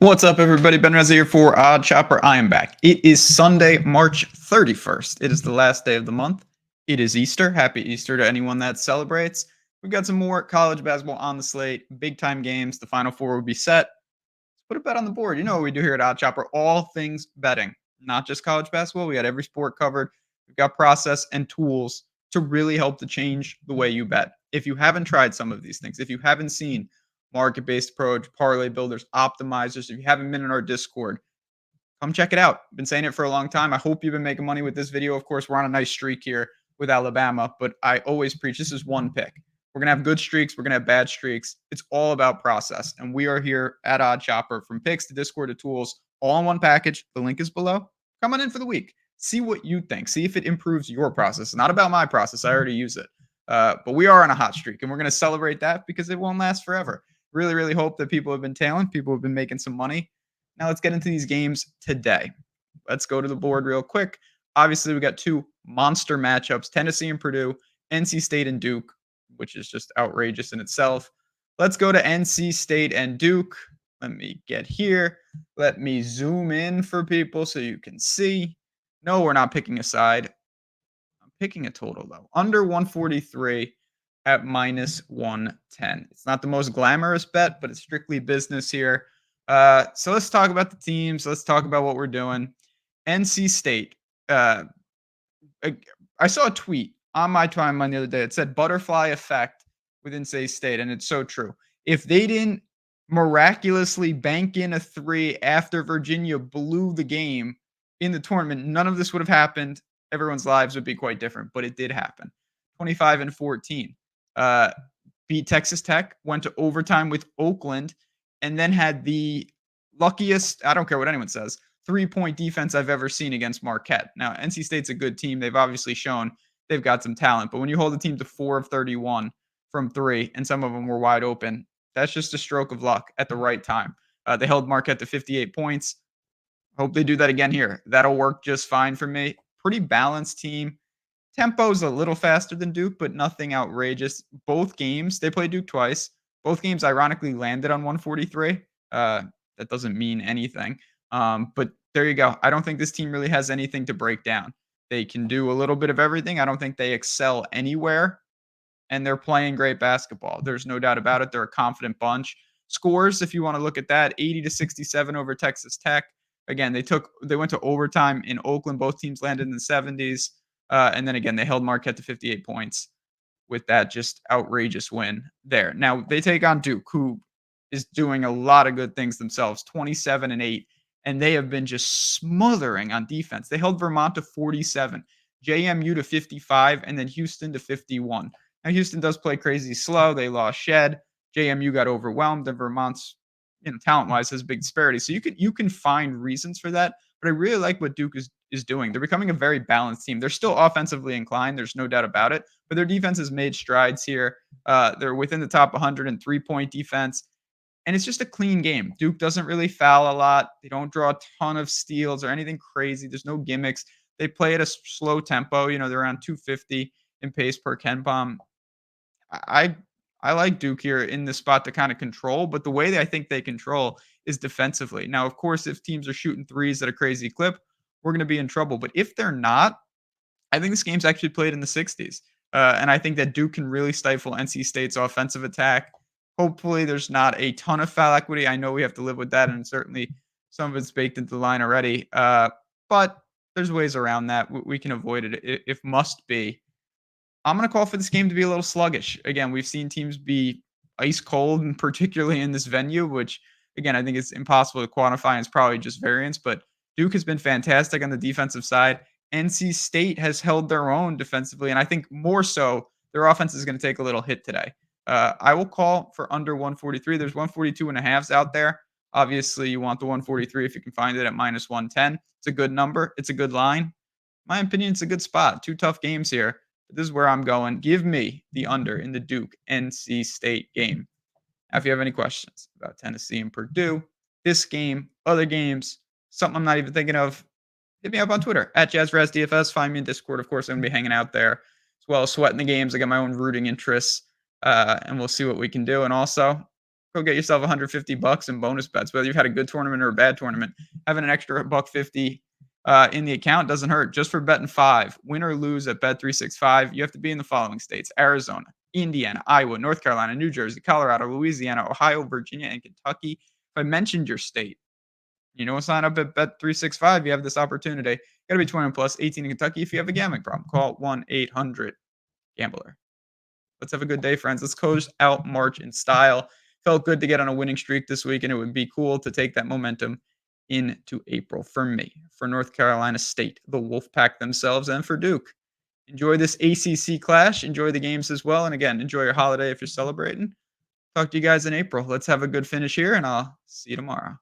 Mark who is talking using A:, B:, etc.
A: What's up, everybody? Ben Reza here for Odd Chopper. I am back. It is Sunday, March 31st. It is the last day of the month. It is Easter. Happy Easter to anyone that celebrates. We've got some more college basketball on the slate, big time games. The Final Four will be set. Let's put a bet on the board. You know what we do here at Odd Chopper, all things betting, not just college basketball. We got every sport covered. We've got process and tools to really help to change the way you bet. If you haven't tried some of these things, if you haven't seen market-based approach, parlay builders, optimizers, if you haven't been in our Discord, come check it out. Been saying it for a long time. I hope you've been making money with this video. Of course, we're on a nice streak here with Alabama, but I always preach this is one pick. We're going to have good streaks. We're going to have bad streaks. It's all about process. And we are here at Odd Chopper from picks to Discord to tools, all in one package. The link is below. Come on in for the week. See what you think. See if it improves your process. Not about my process. I already use it. But we are on a hot streak, and we're going to celebrate that because it won't last forever. Really, really hope that people have been tailing. People have been making some money. Now let's get into these games today. Let's go to the board real quick. Obviously, we got two monster matchups, Tennessee and Purdue, NC State and Duke, which is just outrageous in itself. Let's go to NC State and Duke. Let me get here. Let me zoom in for people so you can see. No, we're not picking a side. I'm picking a total, though. Under 143 at minus 110. It's not the most glamorous bet, but it's strictly business here. So let's talk about the teams. Let's talk about what we're doing. NC State. Uh, I saw a tweet on my timeline the other day. It said butterfly effect with NC State, and it's so true. If they didn't miraculously bank in a three after Virginia blew the game in the tournament, none of this would have happened. Everyone's lives would be quite different, but it did happen. 25-14. Uh, beat Texas Tech, went to overtime with Oakland, and then had the luckiest, I don't care what anyone says, 3-point defense I've ever seen against Marquette. Now, NC State's a good team. They've obviously shown they've got some talent, but when you hold a team to 4 of 31 from three, and some of them were wide open, that's just a stroke of luck at the right time. They held Marquette to 58 points. Hope they do that again here. That'll work just fine for me. Pretty balanced team. Tempo's a little faster than Duke, but nothing outrageous. Both games, they played Duke twice. Both games, ironically, landed on 143. That doesn't mean anything. But there you go. I don't think this team really has anything to break down. They can do a little bit of everything. I don't think they excel anywhere, and they're playing great basketball. There's no doubt about it. They're a confident bunch. Scores, if you want to look at that, 80-67 over Texas Tech. Again, they went to overtime in Oakland. Both teams landed in the 70s. And then again, they held Marquette to 58 points with that just outrageous win there. Now they take on Duke, who is doing a lot of good things themselves, 27-8, and they have been just smothering on defense. They held Vermont to 47, JMU to 55, and then Houston to 51. Now Houston does play crazy slow. They lost Shed. JMU got overwhelmed, and Vermont's, talent-wise has a big disparity. So you can find reasons for that. But I really like what Duke is doing. They're becoming a very balanced team. They're still offensively inclined. There's no doubt about it. But their defense has made strides here. They're within the top 100 in three-point defense. And it's just a clean game. Duke doesn't really foul a lot. They don't draw a ton of steals or anything crazy. There's no gimmicks. They play at a slow tempo. They're around 250 in pace per KenPom. I I like Duke here in this spot to kind of control, but the way that I think they control is defensively. Now, of course, if teams are shooting threes at a crazy clip, we're going to be in trouble. But if they're not, I think this game's actually played in the 60s. And I think that Duke can really stifle NC State's offensive attack. Hopefully, there's not a ton of foul equity. I know we have to live with that, and certainly some of it's baked into the line already. But there's ways around that. We can avoid it if must be. I'm going to call for this game to be a little sluggish. Again, we've seen teams be ice cold, and particularly in this venue, which, again, I think it's impossible to quantify, and it's probably just variance. But Duke has been fantastic on the defensive side. NC State has held their own defensively, and I think more so their offense is going to take a little hit today. I will call for under 143. There's 142 and a halves out there. Obviously, you want the 143 if you can find it at minus 110. It's a good number. It's a good line. In my opinion, it's a good spot. Two tough games here. But this is where I'm going. Give me the under in the Duke NC State game. Now, if you have any questions about Tennessee and Purdue, this game, other games, something I'm not even thinking of, hit me up on Twitter at JazzRazDFS. Find me in Discord. Of course, I'm going to be hanging out there as well as sweating the games. I got my own rooting interests, and we'll see what we can do. And also, Go get yourself 150 bucks in bonus bets. Whether you've had a good tournament or a bad tournament, having an extra buck 50 in the account doesn't hurt. Just for betting 5, win or lose at Bet365, you have to be in the following states: Arizona, Indiana, Iowa, North Carolina, New Jersey, Colorado, Louisiana, Ohio, Virginia, and Kentucky. If I mentioned your state, sign up at Bet365. You have this opportunity. Got to be 21 plus, 18 in Kentucky. If you have a gambling problem, call 1-800-GAMBLER. Let's have a good day, friends. Let's close out March in style. Felt good to get on a winning streak this week, and it would be cool to take that momentum into April for me, for North Carolina State, the Wolfpack themselves, and for Duke. Enjoy this ACC clash. Enjoy the games as well. And again, enjoy your holiday if you're celebrating. Talk to you guys in April. Let's have a good finish here, and I'll see you tomorrow.